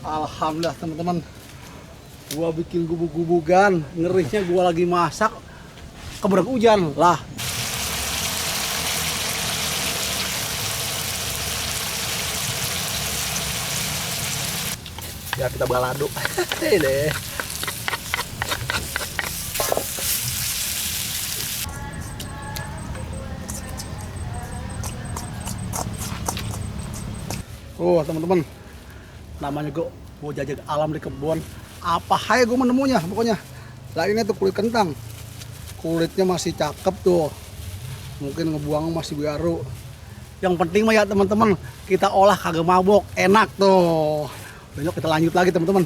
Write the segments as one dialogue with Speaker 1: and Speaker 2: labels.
Speaker 1: Alhamdulillah teman-teman, gua bikin gubuk-gubugan, ngerinya gua lagi masak, keberak hujan lah. Ya kita balado. Ini. Oh teman-teman, namanya gue jajak alam di kebun. Apa hai gue menemunya pokoknya. Lah ini tuh kulit kentang, kulitnya masih cakep tuh, mungkin ngebuang masih baru. Yang penting mah ya teman-teman, kita olah kagak mabok, enak tuh. Besok kita lanjut lagi teman-teman.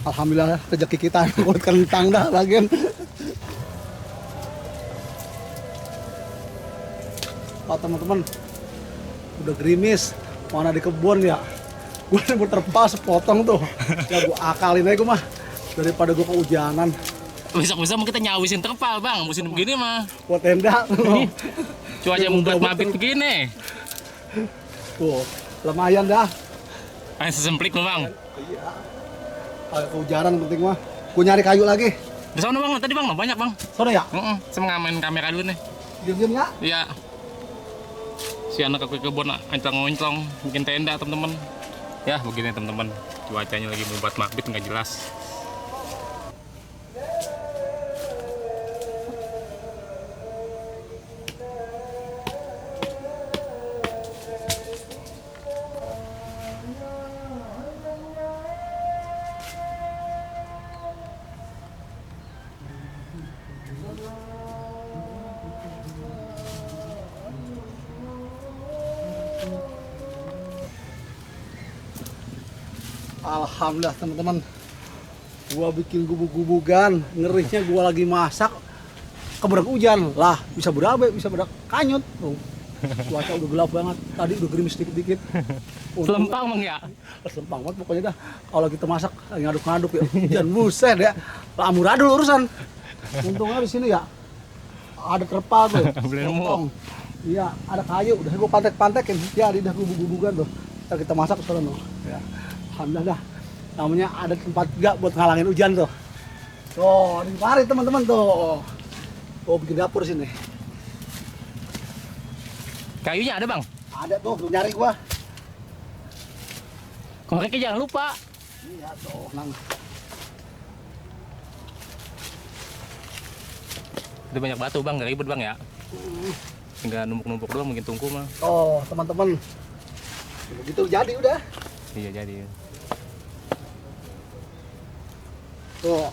Speaker 1: Alhamdulillah rezeki kita kulit kentang dah bagian. Oh teman-teman, udah gerimis. Mana di kebun ya, gue terpas sepotong tuh. Ya gue akalin aja gue mah, daripada gue kehujanan.
Speaker 2: Besok-besok kita nyawisin terpal bang, musim begini mah.
Speaker 1: Buat tenda.
Speaker 2: Cuaca membuat mabit begini.
Speaker 1: Tuh, lumayan dah.
Speaker 2: Ayo sesemplik loh bang.
Speaker 1: Iya. Agak kehujanan penting mah. Gue nyari kayu lagi.
Speaker 2: Di sana bang, tadi bang banyak bang.
Speaker 1: Sana ya?
Speaker 2: Saya ngamain kamera dulu nih.
Speaker 1: Diam-diam ya.
Speaker 2: Iya. Si anak ke kebun oncong-oncong bikin tenda teman-teman. Ya begini teman-teman, cuacanya lagi membuat mabit nggak jelas.
Speaker 1: Alhamdulillah teman-teman, gua bikin gubuk-gubugan, ngerinya gua lagi masak, keberak hujan lah, bisa berabe, bisa berak kanyut. Tuh. Cuaca udah gelap banget, tadi udah gerimis dikit-dikit.
Speaker 2: Selempang bang ya?
Speaker 1: Selempang banget pokoknya dah. Kalau kita masak lagi ngaduk-ngaduk ya, hujan buset ya, amburadul urusan. Untungnya di sini ya ada terpal tuh, potong. Iya, ada kayu, udah gua pantek-pantekin, ya di dah gubuk-gubugan tuh. Kita masak sekarang tuh. Ya. Alhamdulillah dah. Namanya ada tempat gak buat ngalangin hujan tuh. Tuh, di mari teman-teman tuh. Oh, bikin dapur sini.
Speaker 2: Kayunya ada bang?
Speaker 1: Ada tuh nyari gua.
Speaker 2: Koreknya jangan lupa.
Speaker 1: Iya tuh, nang.
Speaker 2: Itu banyak batu bang, gak ribet bang ya? Tinggal numpuk-numpuk doang mungkin tungku mah.
Speaker 1: Oh, teman-teman. Begitu jadi udah.
Speaker 2: Iya jadi.
Speaker 1: Tuh.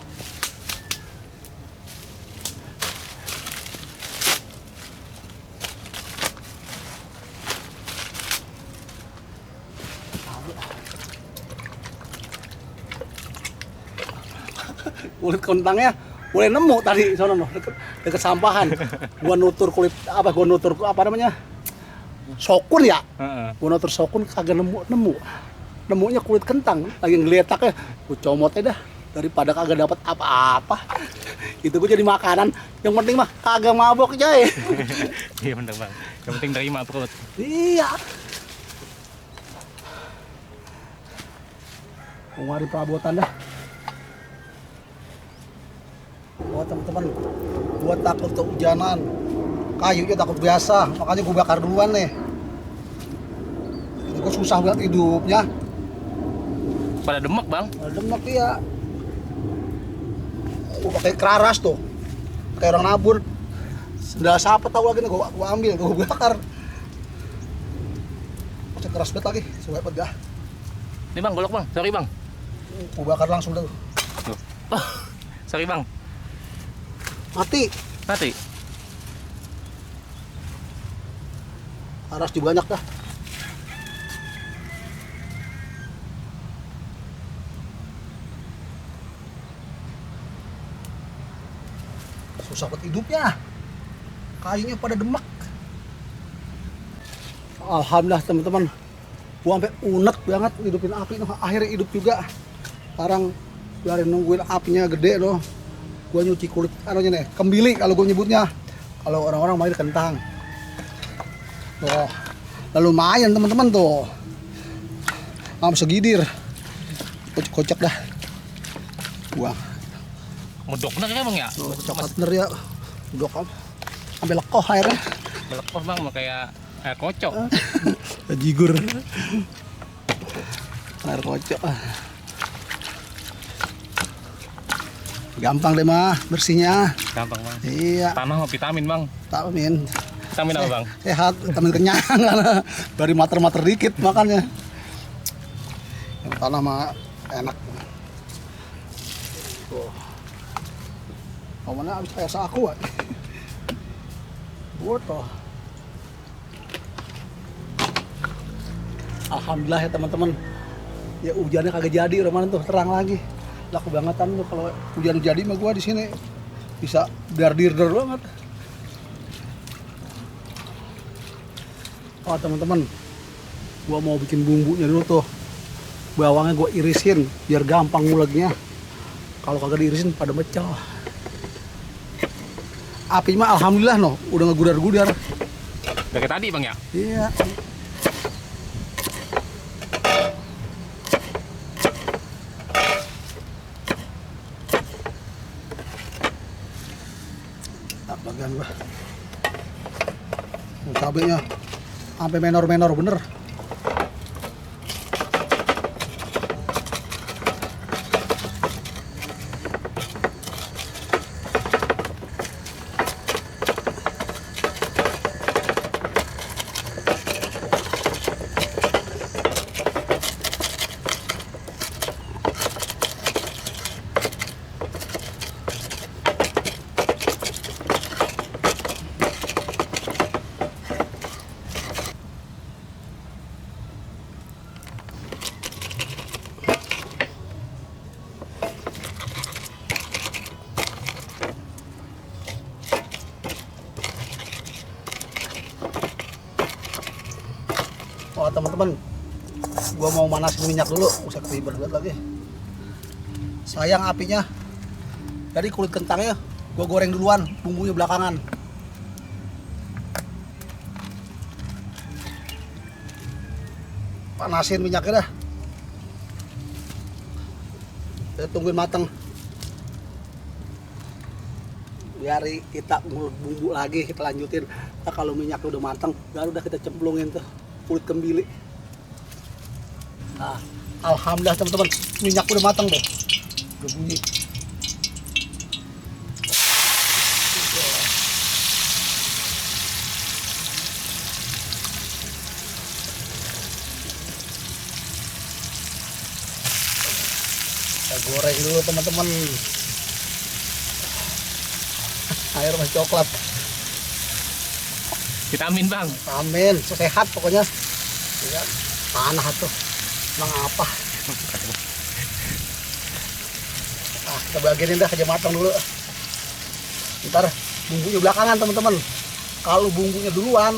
Speaker 1: Kulit kentangnya boleh nemu tadi sono no, deket sampahan. Gua nutur apa namanya? Sokun ya? Gua nutur sokun kagak nemu. Nemunya kulit kentang, lagi ngeletaknya. Gua comotnya dah daripada kagak dapat apa-apa. Itu gua jadi makanan. Yang penting mah kagak mabok coy.
Speaker 2: Iya bener bang. Yang penting terima perut.
Speaker 1: Iya. Mau ngari perabotan dah. Oh teman-teman, gua takut kehujanan, kayunya takut biasa, makanya gua bakar duluan nih. Itu gua susah banget hidupnya.
Speaker 2: Pada demek bang?
Speaker 1: Pada demek ya. Gua pakai keraras tuh, kayak orang nabur. Sendal siapa tahu lagi nih, gua ambil, gua bakar. Pakai keras banget lagi, supaya dah.
Speaker 2: Ini bang, golok bang, sorry bang.
Speaker 1: Gua bakar langsung dah.
Speaker 2: Sorry bang.
Speaker 1: Mati. Aras juga banyak dah. Susah buat hidupnya. Kayunya pada demak. Alhamdulillah teman-teman. Gua sampai unek banget hidupin api. Akhirnya hidup juga. Sekarang biarin nungguin apinya gede loh. Gua nyuci kulit anunya nih, kembili kalau gua nyebutnya. Kalau orang-orang manggil kentang. Tuh. Lumayan teman-teman tuh. Nggak segidir. kocak dah. Buang.
Speaker 2: Medok bener ya bang ya?
Speaker 1: Coklat bener ya. Udah kan. Sampai lekoh airnya.
Speaker 2: Melekoh bang, mah kayak air kocok.
Speaker 1: Jigur. Air kocok. Gampang deh mah bersihnya.
Speaker 2: Gampang bang.
Speaker 1: Iya.
Speaker 2: Tanah mah vitamin bang.
Speaker 1: Vitamin.
Speaker 2: Vitamin apa bang?
Speaker 1: Sehat, vitamin kenyang karena dari mater-mater dikit makannya. Yang tanah mah enak. Tuh. Oh, mana habis kayak saku, Wak. Buat toh. Alhamdulillah ya teman-teman. Ya hujannya kagak jadi, Roman tuh terang lagi. Laku bangetan tuh kalau hujan jadi mah gua di sini bisa dardir-dar banget. Oh teman-teman, gua mau bikin bumbunya dulu tuh. Bawangnya gua irisin biar gampang ngulegnya. Kalau kagak diirisin pada pecah. Api mah alhamdulillah no, udah ngegudar-gudar.
Speaker 2: Udah kayak tadi bang ya?
Speaker 1: Iya. Tak bagian gua. Cabenya sampai menor-menor bener. Oh teman-teman, gua mau manasin minyak dulu, usah kelibet lagi. Sayang apinya. Jadi kulit kentangnya gua goreng duluan, bumbunya belakangan. Panasin minyaknya dah. Kita tungguin matang. Biar kita ngulek bumbu lagi, kita lanjutin. Nah, kalau minyaknya udah matang, baru udah kita cemplungin tuh kulit kembili. Nah, alhamdulillah teman-teman, minyak udah matang deh. Udah bunyi. Kita goreng dulu teman-teman. Air masih coklat.
Speaker 2: Vitamin bang.
Speaker 1: Amin, sehat pokoknya. Ya, tanah tuh. Emang apa? Nah, kita bagianin dah aja matang dulu. Ntar bumbunya belakangan teman-teman. Kalau bumbunya duluan,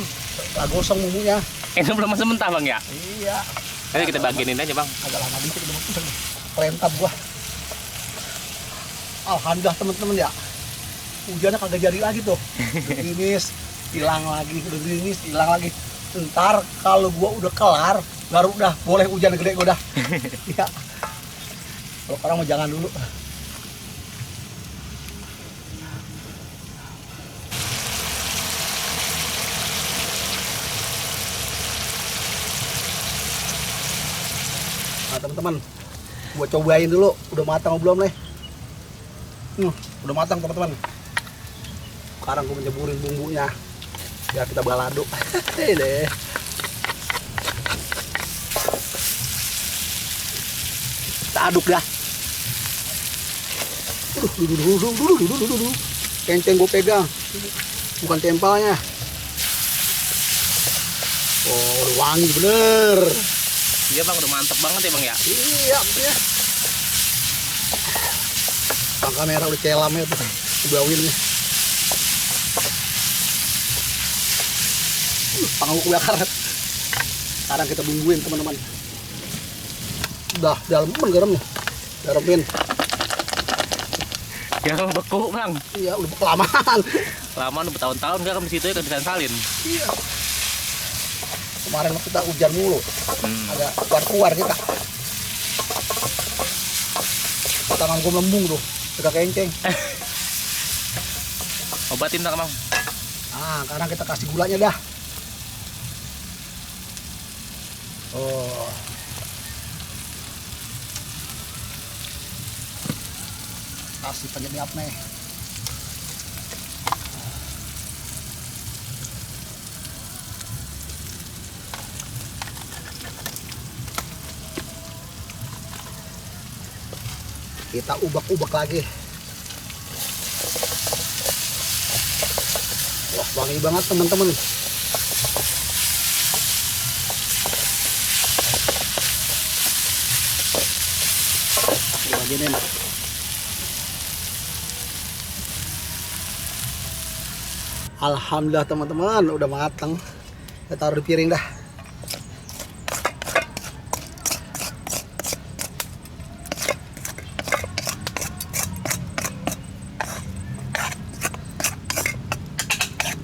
Speaker 1: tak gosong bumbunya.
Speaker 2: Ini belum masuk mentah bang ya?
Speaker 1: Iya.
Speaker 2: Ayo kita bagianin aja bang.
Speaker 1: Agak lama dikit udah matang. Perintah gua. Alhamdulillah teman-teman ya. Hujannya kagak jadi lagi tuh. Gerimis, hilang lagi, udah gerimis, hilang lagi. Ntar kalau gua udah kelar, baru udah boleh hujan gede gua dah. Iya. Kalau orang mau jangan dulu. Nah teman-teman, gua cobain dulu, udah matang atau belum nih? Udah matang teman-teman. Sekarang gue menceburin bumbunya biar kita balado. Ini kita aduk dah. Dulu. Kenceng gue pegang, bukan tempelnya. Oh, wangi bener.
Speaker 2: Iya bang, udah mantep banget ya bang ya?
Speaker 1: Iya, ya. Pangka merah udah celamnya tuh, bawinnya. Panggung kebakar. Sekarang kita bumbuin teman-teman. Udah dalam garamnya. Garamin.
Speaker 2: Garam beku bang.
Speaker 1: Iya, udah kelamaan.
Speaker 2: Lama udah bertahun-tahun garam di situ ya kan disalin.
Speaker 1: Iya. Kemarin kita hujan mulu. Agak keluar-keluar kita. tangan gue melembung tuh, udah kenceng.
Speaker 2: Obatin dah Mang.
Speaker 1: Nah, sekarang kita kasih gulanya dah. Oh. Kasih penyedap nih. Kita ubak-ubak lagi. Wah, wangi banget teman-teman. Begini. Alhamdulillah teman-teman, udah matang. Kita taruh di piring dah.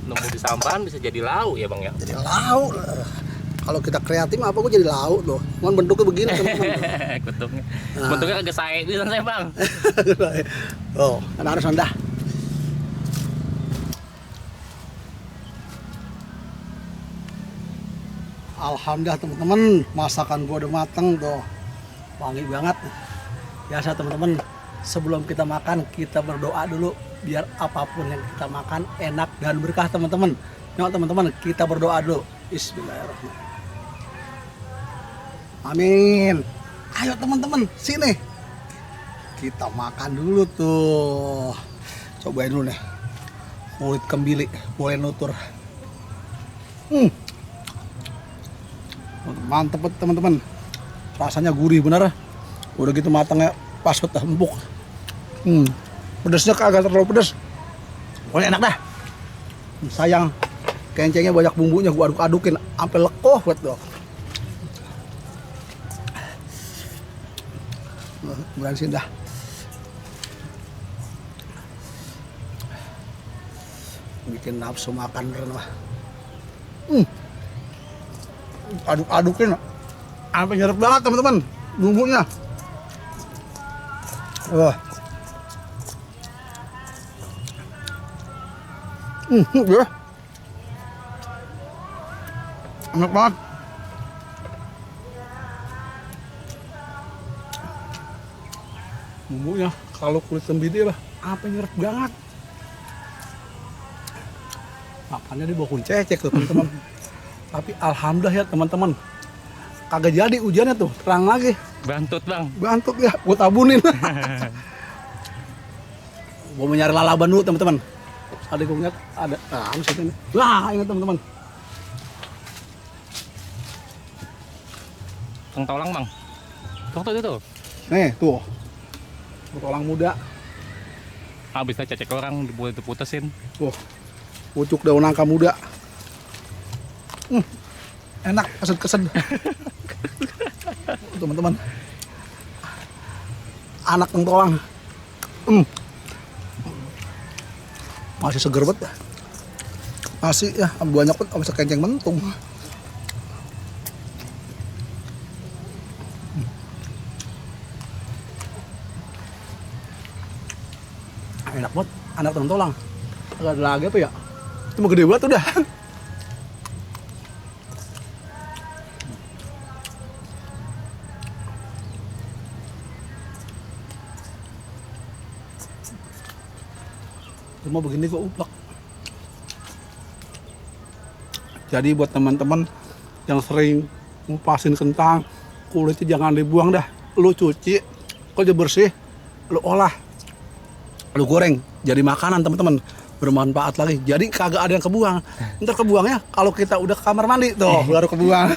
Speaker 2: Nemu di sampahan bisa jadi lauk ya Bang ya.
Speaker 1: Jadi lauk. Kalau kita kreatif apa gue jadi lauk tuh. Cuman bentuknya begini teman-teman.
Speaker 2: Bentuknya.
Speaker 1: Nah.
Speaker 2: Bentuknya agak sae bisa saya Bang.
Speaker 1: Oh, kan harus rendah. Alhamdulillah teman-teman, masakan gua udah mateng tuh. Wangi banget. Biasa teman-teman, sebelum kita makan kita berdoa dulu biar apapun yang kita makan enak dan berkah teman-teman. Yuk teman-teman, kita berdoa dulu. Bismillahirrahmanirrahim. Amin. Ayo teman-teman, sini. Kita makan dulu tuh. Cobain dulu nih. Kulit kembili, boleh nutur. Mantep teman-teman. Rasanya gurih bener. Udah gitu matangnya pas banget, empuk. Pedesnya kagak terlalu pedes. Pokoknya enak dah. Sayang kencengnya banyak bumbunya, gua aduk-adukin sampai lekoh buat tuh. Berhasil dah. Bikin nafsu makan bener mah. Aduk-adukin sampai nyerep banget teman-teman bumbunya. Wah. Ya. Enak banget. Bumbunya kalau kulit kembili lah apa nyerep banget. Makannya di bawah cecek tuh teman-teman. Tapi alhamdulillah ya teman-teman, kagak jadi hujannya tuh, terang lagi.
Speaker 2: Bantut Bang.
Speaker 1: Bantut ya, gue tabunin. Gue mau nyari lalaban dulu teman-teman. Tadi gue ngeliat ada, harus ini. Wah ini teman-teman.
Speaker 2: Pentolang Bang. Tuh itu.
Speaker 1: Nih tuh, pentolang muda.
Speaker 2: Habisnya cecek orang diputesin.
Speaker 1: Tuh, pucuk daun nangka muda. Enak, kesed-kesed. Teman-teman, anak pentolang. Masih seger banget. Masih ya, banyak banget, bisa kenceng mentung. Enak banget, anak pentolang. Agak ada lagi apa ya? Cuma gede banget udah. Cuma begini kok uplak. Jadi buat teman-teman yang sering ngupasin kentang, kulitnya jangan dibuang dah. Lu cuci, kalau udah bersih, lu olah, lu goreng, jadi makanan teman-teman, bermanfaat lagi. Jadi kagak ada yang kebuang. Ntar kebuangnya kalau kita udah ke kamar mandi tuh baru kebuang.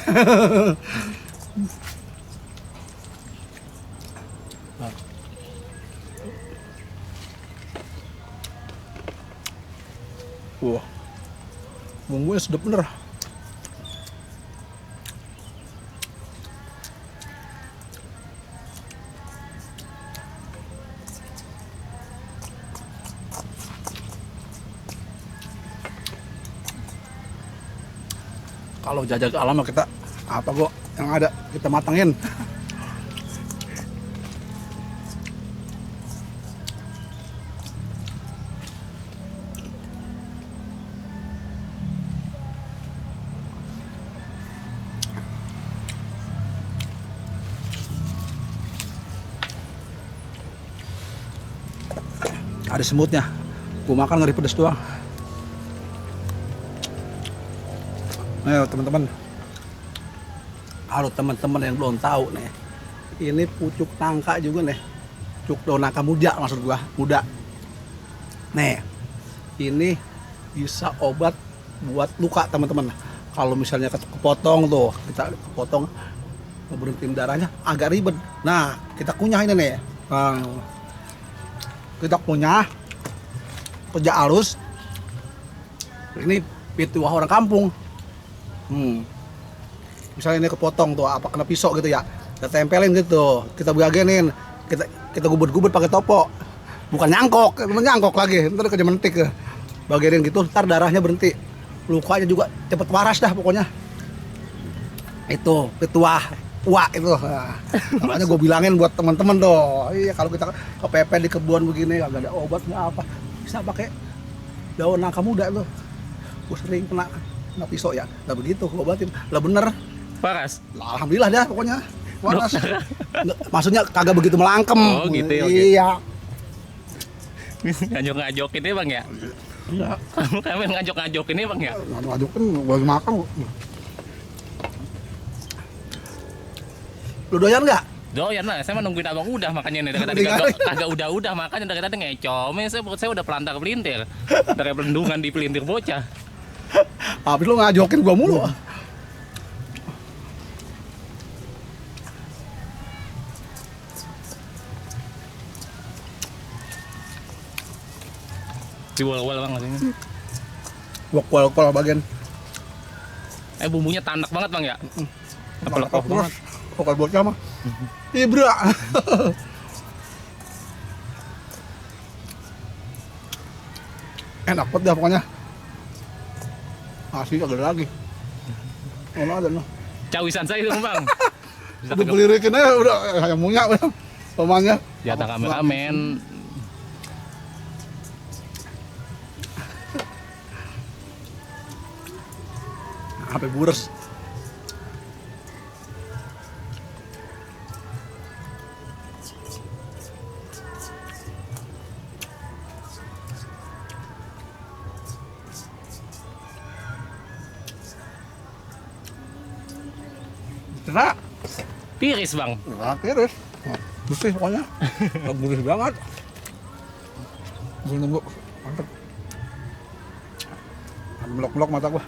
Speaker 1: Wah, bumbunya sedap bener. Kalau jajak alam kita apa kok yang ada kita matangin. Ada semutnya. Gua makan ngeri pedes doang. Ayo teman-teman. Kalau teman-teman yang belum tahu nih, ini pucuk nangka juga nih. Pucuk daun nangka muda maksud gua, muda. Nih, ini bisa obat buat luka teman-teman. Kalau misalnya kepotong tuh, kita kepotong berhentiin darahnya agak ribet. Nah, kita kunyah ini nih. Nah, kita kunyah, kerja halus. Ini pituah orang kampung. Misalnya ini kepotong tuh, apa kena pisau gitu ya, kita tempelin gitu, kita bagenin, kita gubet-gubet pakai topo, bukan nyangkok, nyangkok lagi, ntar kerja mentik, bagenin gitu, ntar darahnya berhenti, lukanya juga cepet waras dah pokoknya. Itu pituah tua itu, nah, makanya gue bilangin buat teman-teman tuh, iya kalau kita kepepet di kebun begini, gak ada obatnya apa, bisa pakai daun nangka muda tuh. Gue sering kena pisau ya, lah begitu obatin, lah bener.
Speaker 2: Waras.
Speaker 1: Alhamdulillah dah pokoknya waras. Maksudnya kagak begitu melangkem.
Speaker 2: Oh gitu ya.
Speaker 1: Iya.
Speaker 2: Ngajok-ngajokin ya bang ya?
Speaker 1: Iya.
Speaker 2: Kamu ngajok-ngajokin ya bang ya?
Speaker 1: Ngajok-ngajokin gue makan. Lu doyan nggak?
Speaker 2: Doyan lah, saya mau nungguin abang udah makanya nih dari tadi kagak udah makanya dari tadi ngecom. Saya udah pelantar pelintir. Dari pelindungan di pelintir bocah.
Speaker 1: Habis lu ngajokin gua mulu.
Speaker 2: Diwal-wal bang maksudnya.
Speaker 1: Wok-wok bagian.
Speaker 2: Bumbunya tanak banget bang ya? Apa banget?
Speaker 1: Pokoknya bocah mah. Ibra. Enak banget dah pokoknya. Asli agak ada lagi. Ono ada noh.
Speaker 2: Cawisan saya itu bang.
Speaker 1: Udah belirikin aja udah kayak munya udah. Pemanya.
Speaker 2: Jatah kameramen.
Speaker 1: Sampai bures. Cerak.
Speaker 2: Tiris bang.
Speaker 1: Nah, tiris. Nah, bersih pokoknya. Gurih banget. Gue nunggu. Mantep. Melok-melok mata gua.